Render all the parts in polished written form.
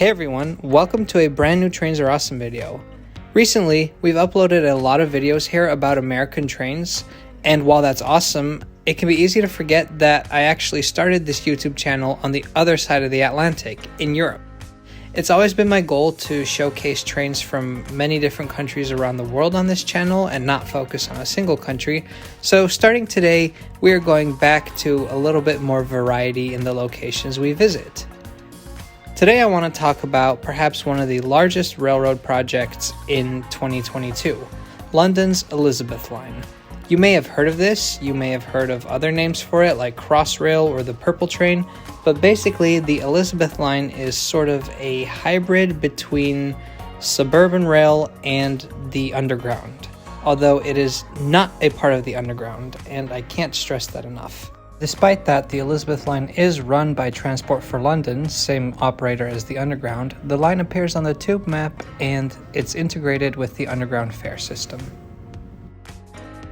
Hey everyone, welcome to a brand new Trains Are Awesome video. Recently, we've uploaded a lot of videos here about American trains, and while that's awesome, it can be easy to forget that I actually started this YouTube channel on the other side of the Atlantic, in Europe. It's always been my goal to showcase trains from many different countries around the world on this channel and not focus on a single country, so starting today, we are going back to a little bit more variety in the locations we visit. Today I want to talk about perhaps one of the largest railroad projects in 2022, London's Elizabeth Line. You may have heard of this, you may have heard of other names for it like Crossrail or the Purple Train, but basically the Elizabeth Line is sort of a hybrid between suburban rail and the underground, although it is not a part of the underground, and I can't stress that enough. Despite that, the Elizabeth Line is run by Transport for London, same operator as the Underground. The line appears on the tube map and it's integrated with the Underground fare system.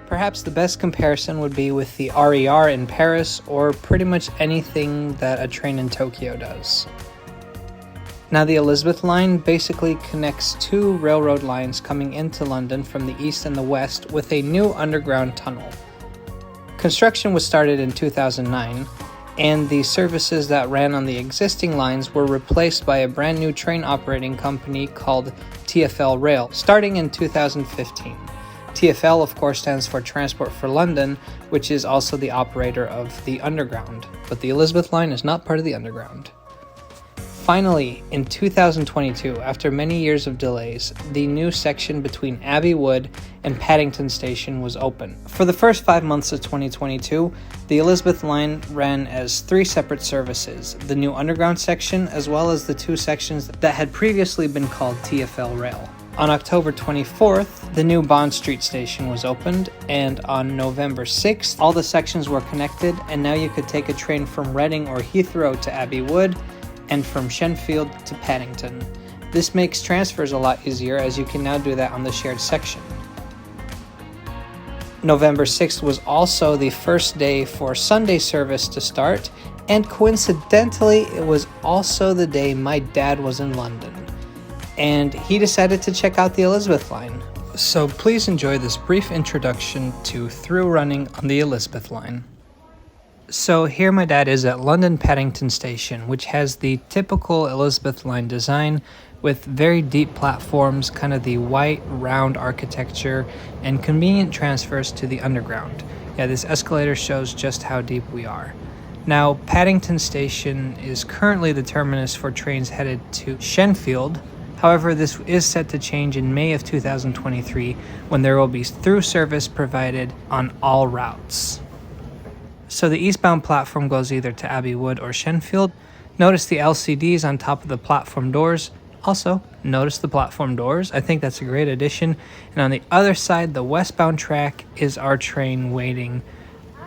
Perhaps the best comparison would be with the RER in Paris or pretty much anything that a train in Tokyo does. Now the Elizabeth Line basically connects two railroad lines coming into London from the east and the west with a new underground tunnel. Construction was started in 2009, and the services that ran on the existing lines were replaced by a brand new train operating company called TfL Rail, starting in 2015. TfL, of course, stands for Transport for London, which is also the operator of the Underground, but the Elizabeth Line is not part of the Underground. Finally, in 2022, after many years of delays, the new section between Abbey Wood and Paddington Station was open. For the first 5 months of 2022, the Elizabeth Line ran as 3 separate services, the new underground section as well as the 2 sections that had previously been called TfL Rail. On October 24th, the new Bond Street station was opened, and on November 6th, all the sections were connected, and now you could take a train from Reading or Heathrow to Abbey Wood, and from Shenfield to Paddington. This makes transfers a lot easier as you can now do that on the shared section. November 6th was also the first day for Sunday service to start, and coincidentally it was also the day my dad was in London, and he decided to check out the Elizabeth Line. So please enjoy this brief introduction to through running on the Elizabeth Line. So here my dad is at London Paddington Station, which has the typical Elizabeth Line design with very deep platforms, kind of the white round architecture, and convenient transfers to the underground. Yeah, this escalator shows just how deep we are. Now, Paddington Station is currently the terminus for trains headed to Shenfield. However, this is set to change in May of 2023 when there will be through service provided on all routes. So the eastbound platform goes either to Abbey Wood or Shenfield. Notice the LCDs on top of the platform doors. Also, notice the platform doors. I think that's a great addition. And on the other side, the westbound track is our train waiting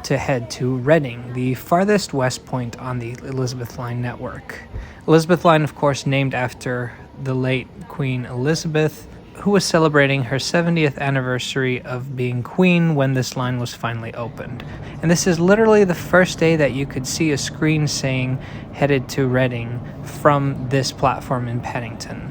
to head to Reading, the farthest west point on the Elizabeth Line network. Elizabeth Line, of course, named after the late Queen Elizabeth, who was celebrating her 70th anniversary of being queen when this line was finally opened. And this is literally the first day that you could see a screen saying headed to Reading from this platform in Paddington.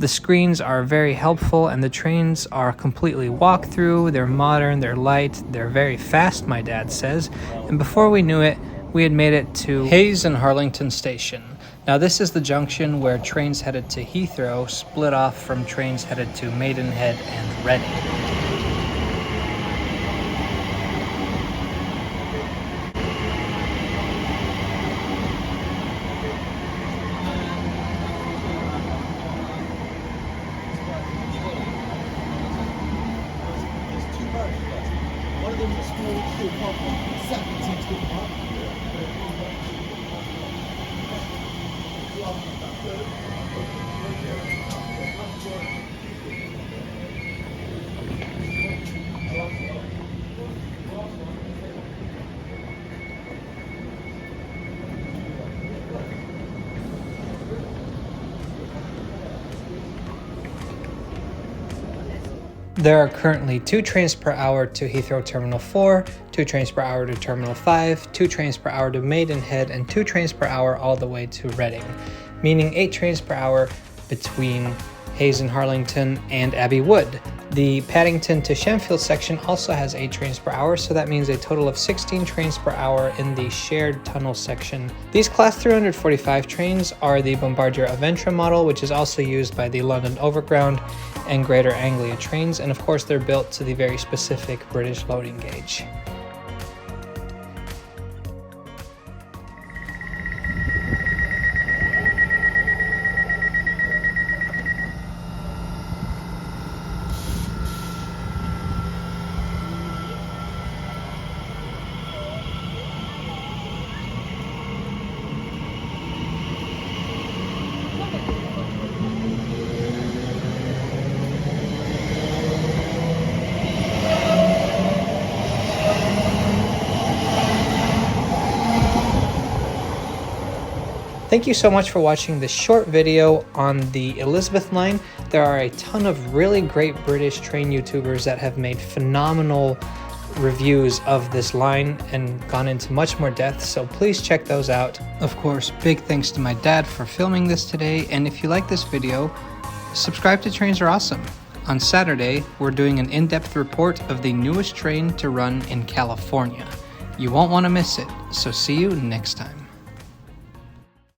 The screens are very helpful, and the trains are completely walk-through. They're modern, they're light, they're very fast, my dad says. And before we knew it, we had made it to Hayes and Harlington Station. Now this is the junction where trains headed to Heathrow split off from trains headed to Maidenhead and Reading. There are currently 2 trains per hour to Heathrow Terminal 4, 2 trains per hour to Terminal 5, 2 trains per hour to Maidenhead, and 2 trains per hour all the way to Reading, meaning 8 trains per hour between Hayes and Harlington and Abbey Wood. The Paddington to Shamfield section also has 8 trains per hour, so that means a total of 16 trains per hour in the shared tunnel section. These Class 345 trains are the Bombardier Aventra model, which is also used by the London Overground and Greater Anglia trains, and of course they're built to the very specific British loading gauge. Thank you so much for watching this short video on the Elizabeth line. There are a ton of really great British train YouTubers that have made phenomenal reviews of this line and gone into much more depth, so please check those out. Of course, big thanks to my dad for filming this today, and if you like this video, subscribe to Trains Are Awesome. On Saturday, we're doing an in-depth report of the newest train to run in California. You won't want to miss it, so see you next time.